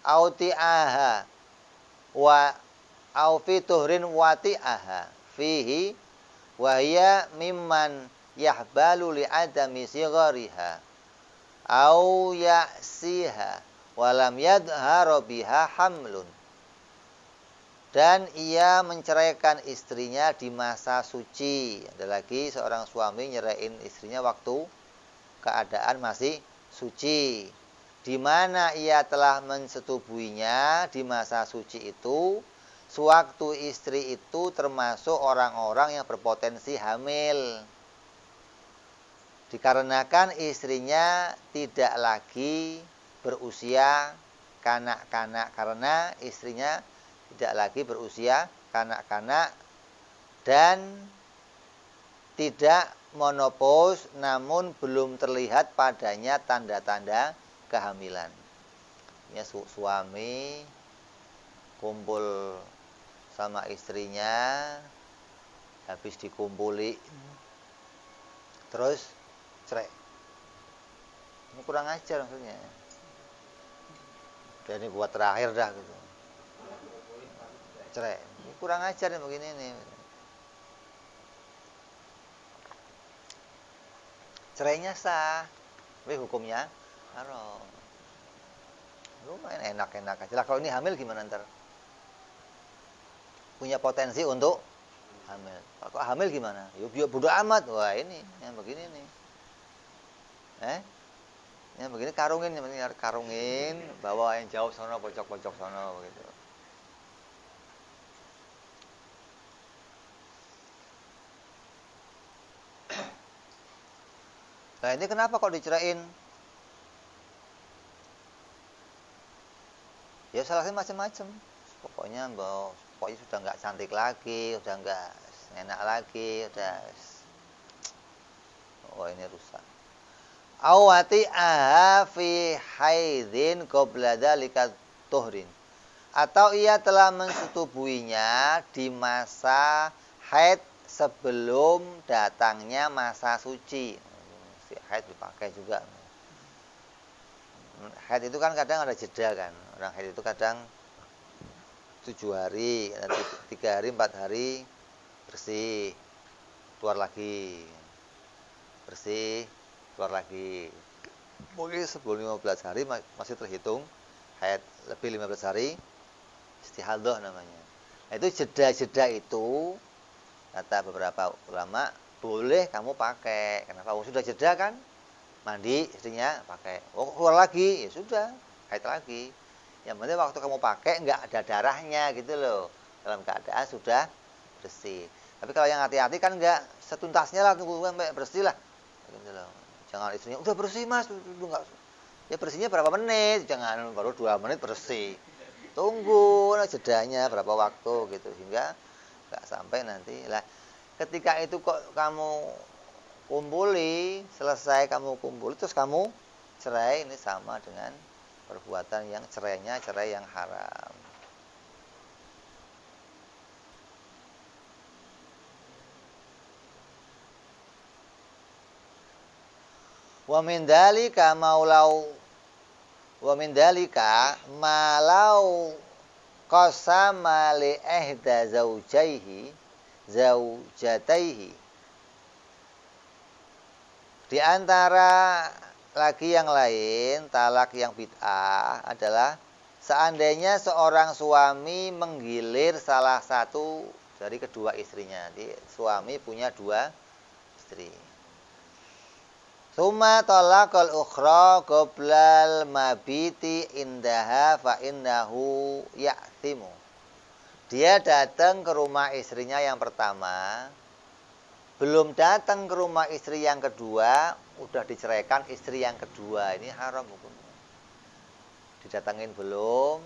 au ti'aha wa au fi tuhrin wati'aha fihi wa hiya mimman yahbalu li adami sighariha au ya'siha wa lam yadhhar biha hamlun. Dan ia menceraikan istrinya di masa suci. Ada lagi seorang suami nyerain istrinya waktu keadaan masih suci, di mana ia telah mensetubuinya di masa suci itu. Sewaktu istri itu termasuk orang-orang yang berpotensi hamil, dikarenakan istrinya tidak lagi berusia kanak-kanak, karena istrinya tidak lagi berusia kanak-kanak dan tidak menopause, namun belum terlihat padanya tanda-tanda kehamilan. Ya, suami kumpul sama istrinya, habis dikumpuli terus cerai. Ini kurang ajar maksudnya. Dan ini buat terakhir dah gitu. Cerai. Ini kurang ajar nih begini nih. Cerainya sah, tapi hukumnya haram. Lu main enak-enak aja lah. Kalau ini hamil gimana ntar? Punya potensi untuk hamil. Kalau hamil gimana? Ya bodo amat. Wah ini yang begini nih. Yang begini karungin, yang penting karungin, bawa yang jauh sono, pojok-pojok sono begitu. Nah ini kenapa kok dicerain? Ya salahnya macam-macam. Pokoknya sudah nggak cantik lagi, udah nggak enak lagi, ini rusak. Awati aha fi haidin qabla dzalika tuhrin. Atau ia telah mensetubuinya di masa haid sebelum datangnya masa suci. Si haid dipakai juga. Haid itu kan kadang ada jeda kan. Orang haid itu kadang 7 hari, 3 hari, 4 hari bersih, keluar lagi, bersih, keluar lagi. Mungkin sebelum 15 hari masih terhitung haid, lebih 15 hari istihadah namanya. Nah, itu jeda-jeda itu kata beberapa ulama boleh kamu pakai. Kenapa? Sudah jeda kan? Mandi istrinya pakai. Oh, keluar lagi, ya sudah, haid lagi. Yang penting waktu kamu pakai nggak ada darahnya gitu loh. Dalam keadaan sudah bersih. Tapi kalau yang hati-hati kan nggak setuntasnya lah, tunggu sampai bersih lah. Gitu loh. Jangan istrinya udah bersih mas, nggak. Ya bersihnya berapa menit? Jangan baru 2 menit bersih. Tunggu nah, jedanya berapa waktu gitu sehingga nggak sampai nanti lah. Ketika itu kok kamu kumpuli, selesai kamu kumpuli terus kamu cerai, ini sama dengan perbuatan yang cerainya cerai yang haram. Wa min dzalika malau qasama li ihda zaujataihi. Di antara lagi yang lain, talak yang bid'ah adalah seandainya seorang suami menggilir salah satu dari kedua istrinya. Jadi suami punya 2 istri. Summa talaqal ukhra qoblal mabiti indaha fa innahu ya'thimu. Dia datang ke rumah istrinya yang pertama, belum datang ke rumah istri yang kedua, udah diceraikan istri yang kedua. Ini haram hukumnya. Didatangin belum,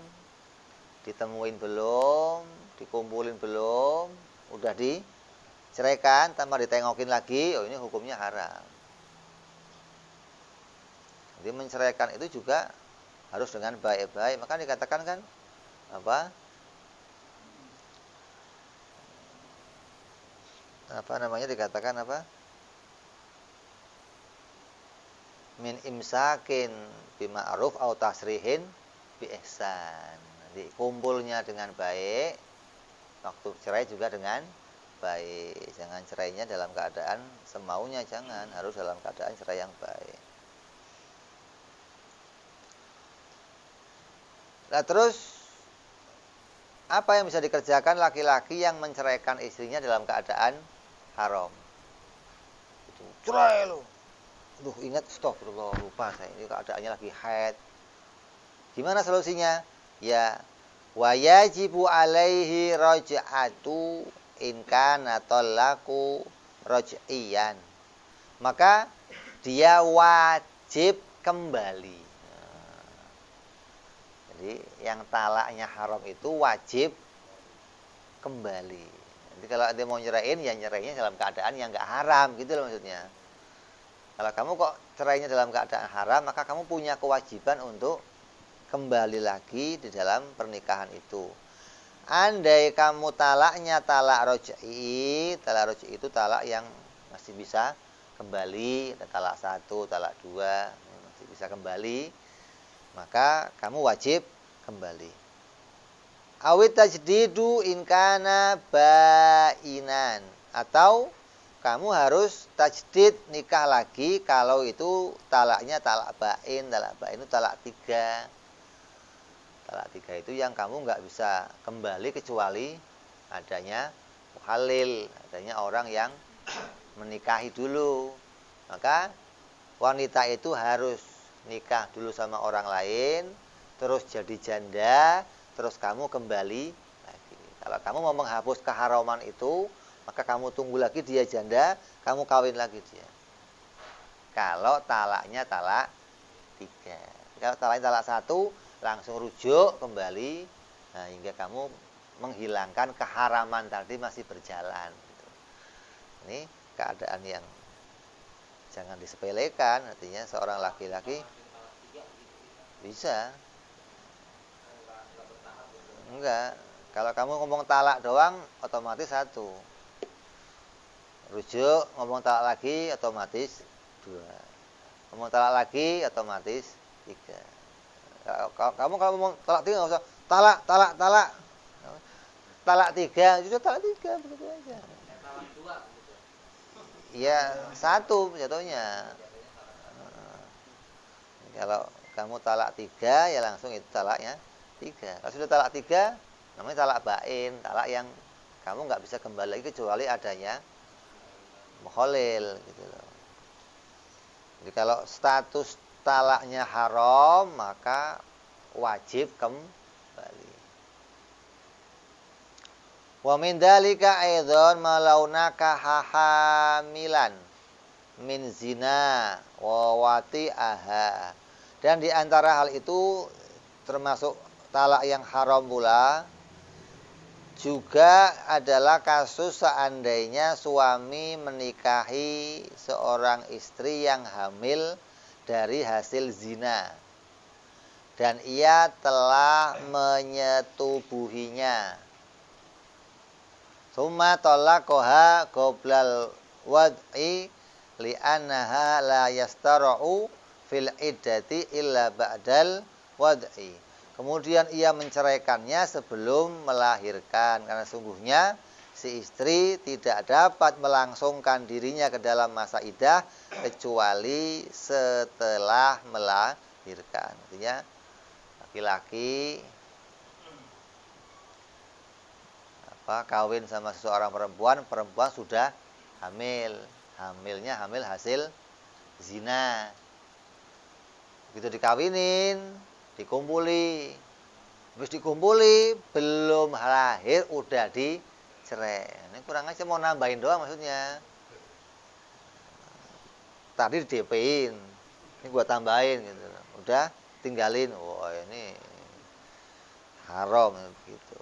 ditemuin belum, dikumpulin belum, udah diceraikan, tanpa ditengokin lagi, oh ini hukumnya haram. Jadi menceraikan itu juga harus dengan baik-baik. Maka dikatakan kan apa namanya dikatakan apa? Min imsakin bima'ruf au tasrihin bi ihsan. Jadi kumpulnya dengan baik, waktu cerai juga dengan baik. Jangan cerainya dalam keadaan semaunya, jangan, harus dalam keadaan cerai yang baik. Nah terus apa yang bisa dikerjakan laki-laki yang menceraikan istrinya dalam keadaan haram? Itu cerai lo. Duh ingat astagfirullah lupa saya ini keadaannya lagi haid. Gimana solusinya? Ya wayajibu alaihi raj'atu in kana talaqu raj'iyan. Maka dia wajib kembali. Jadi yang talaknya haram itu wajib kembali. Jadi kalau dia mau nyerahin, ya nyerainya dalam keadaan yang nggak haram gitu loh maksudnya. Kalau kamu kok cerainya dalam keadaan haram, maka kamu punya kewajiban untuk kembali lagi di dalam pernikahan itu. Andai kamu talaknya talak roj'i itu talak yang masih bisa kembali, ada talak 1, talak 2, masih bisa kembali. Maka kamu wajib kembali. Awit tajdidu in kana bainan, atau kamu harus tajdid nikah lagi kalau itu talaknya talak bain. Talak bain itu talak 3. Talak 3 itu yang kamu nggak bisa kembali kecuali adanya muhalil, adanya orang yang menikahi dulu. Maka wanita itu harus nikah dulu sama orang lain, terus jadi janda, terus kamu kembali lagi. Kalau kamu mau menghapus keharaman itu, maka kamu tunggu lagi dia janda, kamu kawin lagi dia. Kalau talaknya talak 3. Kalau talaknya talak 1, langsung rujuk kembali, nah, hingga kamu menghilangkan keharaman tadi masih berjalan. Ini keadaan yang jangan disepelekan, artinya seorang laki-laki bisa. Enggak. Kalau kamu ngomong talak doang, otomatis 1. Rujuk, ngomong talak lagi, otomatis 2. Ngomong talak lagi, otomatis 3. Kamu kalau ngomong talak 3, nggak usah talak. Talak 3, itu talak 3, begitu aja. Ya satu jatuhnya. Kalau kamu talak 3 ya langsung itu talaknya 3. Kalau sudah talak 3 namanya talak bain, talak yang kamu nggak bisa kembali lagi kecuali adanya mukhalil gitu loh. Jadi kalau status talaknya haram maka wajib kembali. Wa min dzalika aidzan malaunaka hahamilan min zina wa wati'aha. Dan di antara hal itu termasuk talak yang haram pula juga adalah kasus seandainya suami menikahi seorang istri yang hamil dari hasil zina dan ia telah menyetubuhinya. Summa talaqaha qoblal wad'i li'annaha la yastara'u fil iddati illa ba'dal wad'i. Kemudian ia menceraikannya sebelum melahirkan karena sungguhnya si istri tidak dapat melangsungkan dirinya ke dalam masa iddah kecuali setelah melahirkan. Artinya laki-laki kawin sama seseorang perempuan, perempuan sudah hamilnya hamil hasil zina. Begitu dikawinin, dikumpuli. Habis dikumpuli, belum lahir udah dicerai. Ini kurang aja mau nambahin doang maksudnya. Tadi di DP-in. Ini gua tambahin gitu. Udah tinggalin. Wah, ini haram gitu.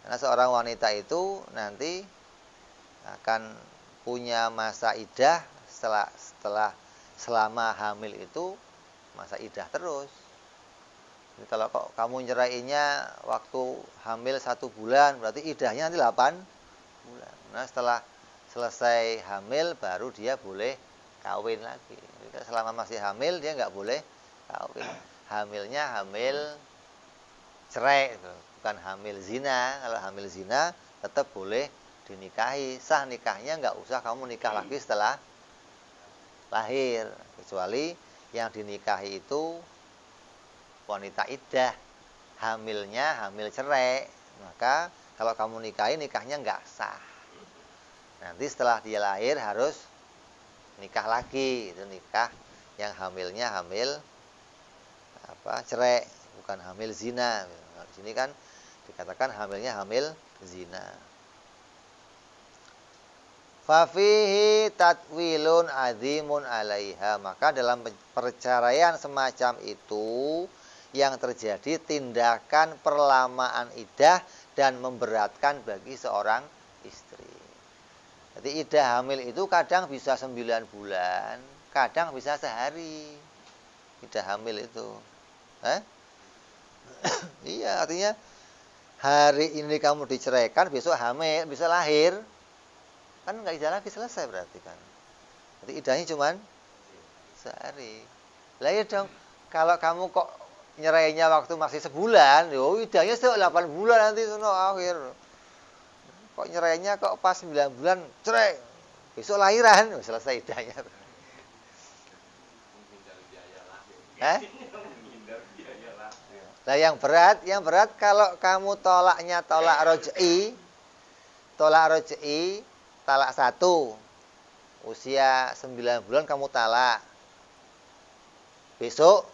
Karena seorang wanita itu nanti akan punya masa iddah selama hamil itu masa iddah terus. Jadi kalau kamu nyerainya waktu hamil 1 bulan, berarti iddahnya nanti 8 bulan. Nah setelah selesai hamil baru dia boleh kawin lagi. Jadi selama masih hamil dia nggak boleh kawin. Hamilnya hamil cerai, bukan hamil zina. Kalau hamil zina tetap boleh dinikahi, sah nikahnya, nggak usah kamu nikah lagi setelah lahir, kecuali yang dinikahi itu wanita iddah, hamilnya hamil cerai, maka kalau kamu nikahi nikahnya nggak sah. Nanti setelah dia lahir harus nikah lagi, itu nikah yang hamilnya hamil cerai, bukan hamil zina. Nah, di sini kan dikatakan hamilnya hamil zina. Fafihi tatwilun azimun alaiha. Maka dalam perceraian semacam itu yang terjadi tindakan perlamaan iddah dan memberatkan bagi seorang istri. Jadi iddah hamil itu kadang bisa 9 bulan, kadang bisa sehari. Iddah hamil itu. Iya, artinya hari ini kamu diceraikan, besok hamil, bisa lahir. Kan nggak iddah lagi, selesai berarti kan. Jadi iddahnya cuman sehari. Lah ya dong, kalau kamu kok nyerainya waktu masih sebulan, yo iddahnya 8 bulan nanti sono akhir. Kok nyerainya kok pas 9 bulan cerai. Besok lahiran, selesai iddahnya. Nah yang berat kalau kamu tolaknya tolak roj'i, talak 1, usia 9 bulan kamu talak, besok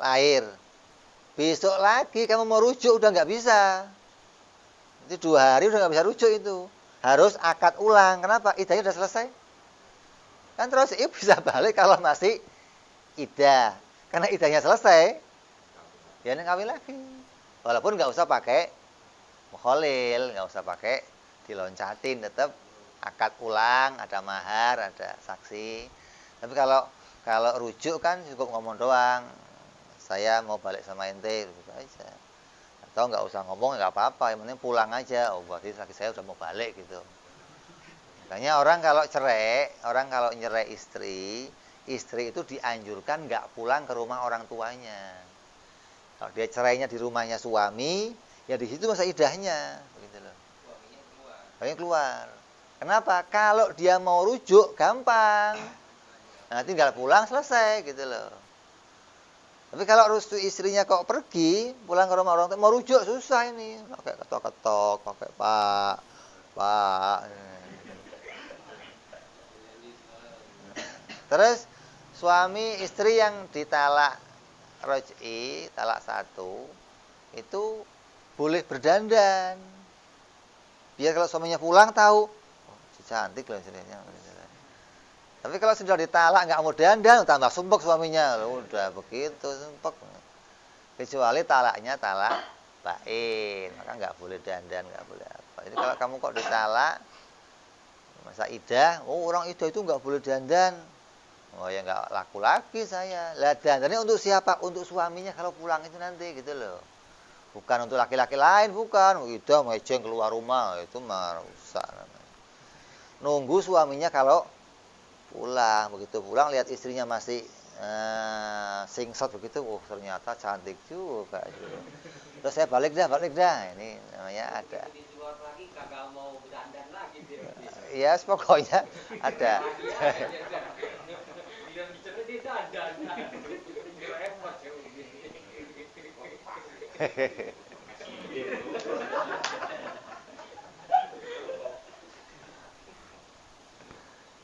lahir, besok lagi kamu mau rujuk udah nggak bisa, itu 2 hari udah nggak bisa rujuk, itu harus akad ulang. Kenapa? Iddahnya udah selesai kan. Terus bisa balik kalau masih iddah, karena iddahnya selesai ya kawin lagi, walaupun nggak usah pakai mukhalil, nggak usah pakai diloncatin, tetap akad ulang, ada mahar, ada saksi. Tapi kalau rujuk kan cukup ngomong doang, saya mau balik sama ente, gitu aja. Atau nggak usah ngomong, nggak apa-apa, yang penting pulang aja. Oh berarti laki saya udah mau balik gitu. Makanya orang kalau nyerai istri itu dianjurkan nggak pulang ke rumah orang tuanya. Kalau dia cerainya di rumahnya suami, ya di situ masa iddahnya, begitu loh. Suaminya keluar. Kenapa? Kalau dia mau rujuk gampang. Nah, tinggal pulang selesai gitu loh. Tapi kalau restu istrinya kok pergi, pulang ke rumah orang tua, mau rujuk susah ini. Pakai ketok-ketok, pakai pak. Terus suami istri yang ditalak roj'i, talak satu, itu boleh berdandan. Biar kalau suaminya pulang tahu, oh, cantik loh istrinya. Tapi kalau sudah ditalak nggak mau dandan, tambah sumpek suaminya. Udah begitu sumpek. Kecuali talaknya talak bain, maka nggak boleh dandan, nggak boleh apa. Jadi kalau kamu kok ditalak masa idah, oh orang idah itu nggak boleh dandan. Oh ya nggak laku lagi saya. Lah dandannya untuk siapa? Untuk suaminya kalau pulang itu nanti gitu loh. Bukan untuk laki-laki lain, bukan. Idah mejeng keluar rumah itu mah rusak namanya. Nunggu suaminya kalau pulang, begitu pulang lihat istrinya masih singsot begitu, oh ternyata cantik juga gitu. Terus saya balik dah, ini namanya ada. Iya, pokoknya ada.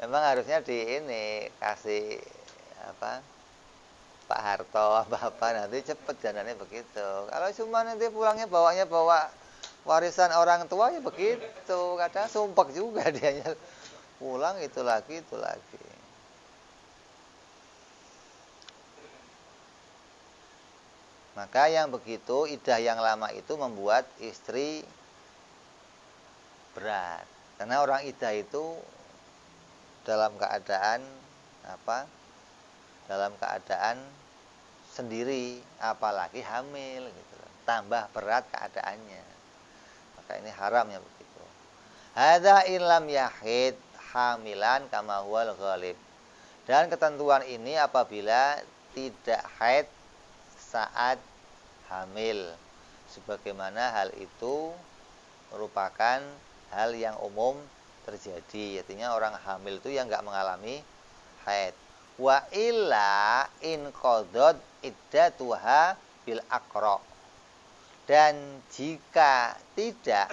Memang harusnya di ini kasih apa Pak Harto apa nanti cepet jalannya begitu. Kalau cuma nanti pulangnya bawanya bawa warisan orang tua ya begitu. Kadang sumpek juga dianya pulang itu lagi. Maka yang begitu idah yang lama itu membuat istri berat. Karena orang idah itu dalam keadaan apa? Dalam keadaan sendiri, apalagi hamil gitu. Tambah berat keadaannya. Maka ini haramnya begitu. Hadza illam yahid hamilan kama huwal ghalib. Dan ketentuan ini apabila tidak haid saat hamil. Sebagaimana hal itu merupakan hal yang umum terjadi. Artinya orang hamil itu yang enggak mengalami haid. Wa illa in qadad iddatuha bil aqra. Dan jika tidak,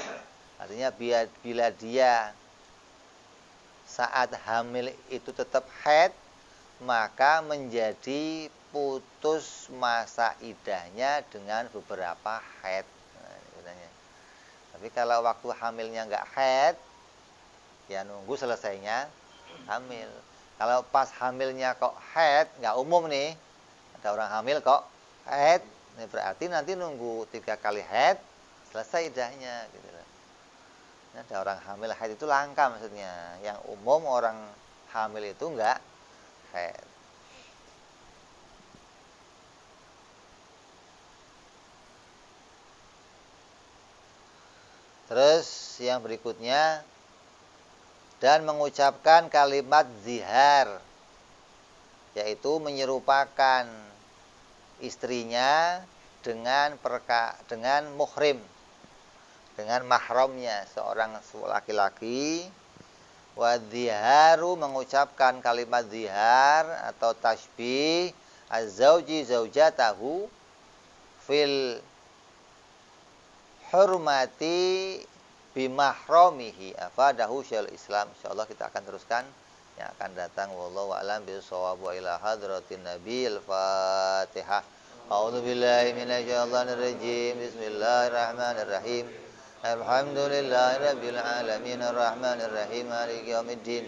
artinya bila dia saat hamil itu tetap haid, maka menjadi putus masa idahnya dengan beberapa haid. Nah, tapi kalau waktu hamilnya enggak haid, ya nunggu selesainya hamil. Kalau pas hamilnya kok haid, nggak umum nih, ada orang hamil kok haid, ini berarti nanti nunggu 3 kali haid selesai idahnya gitu loh. Ini ada orang hamil haid itu langka maksudnya. Yang umum orang hamil itu nggak haid. Terus yang berikutnya, dan mengucapkan kalimat zihar, yaitu menyerupakan istrinya dengan muhrim, dengan mahramnya seorang laki-laki. Wa ziharu, mengucapkan kalimat zihar atau tasbih az-zauji zaujatahu fil hurmati bimahromihi afadahu syaikhul Islam. Insyaallah kita akan teruskan yang akan datang. Wallahu a'lam bishawab. Wa ila hadratin nabiyil Fatihah. A'udzu billahi minasyaitonir rajim. Bismillahirrahmanirrahim. Alhamdulillahirabbil alamin arrahmanir rahim maliki yaumiddin.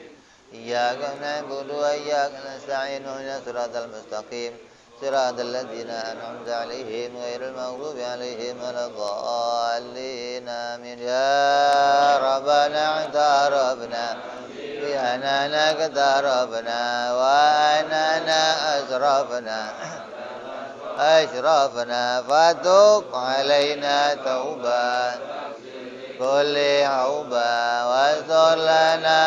Iyyaka na'budu wa iyyaka nasta'in ihdinas siratal mustaqim. صراط الذين أنعمت عليهم غير المغضوب عليهم ولا الضالين آمين يا ربنا اعترفنا بأننا اقترفنا وأننا أشرفنا فتب علينا توبة كل عوبة واستر لنا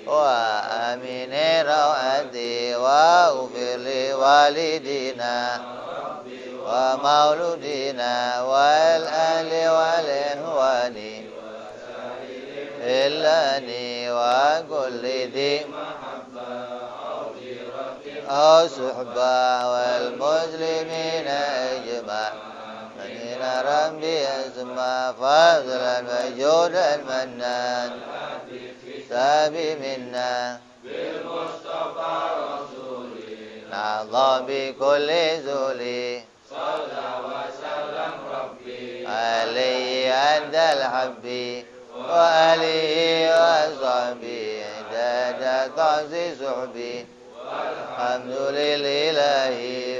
وآمن روعتي واغفر لوالدينا ومولودينا والأهل والإخوان خلاني وكل ذي أو صحبة والمسلمين أجمع من ربي أسمى فضلا وجودا منان سابي منا بالمصطفى رسولي نعظى بكل ذولي صلى وسلم ربي عليه عند الحب وآله وصحبه عدد قصد صحبي الحمد لله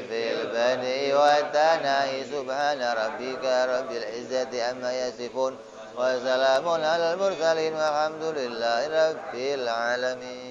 في البدء والثناء سبحان ربك رب العزة عما يصفون وسلام على المرسلين والحمد لله رب العالمين.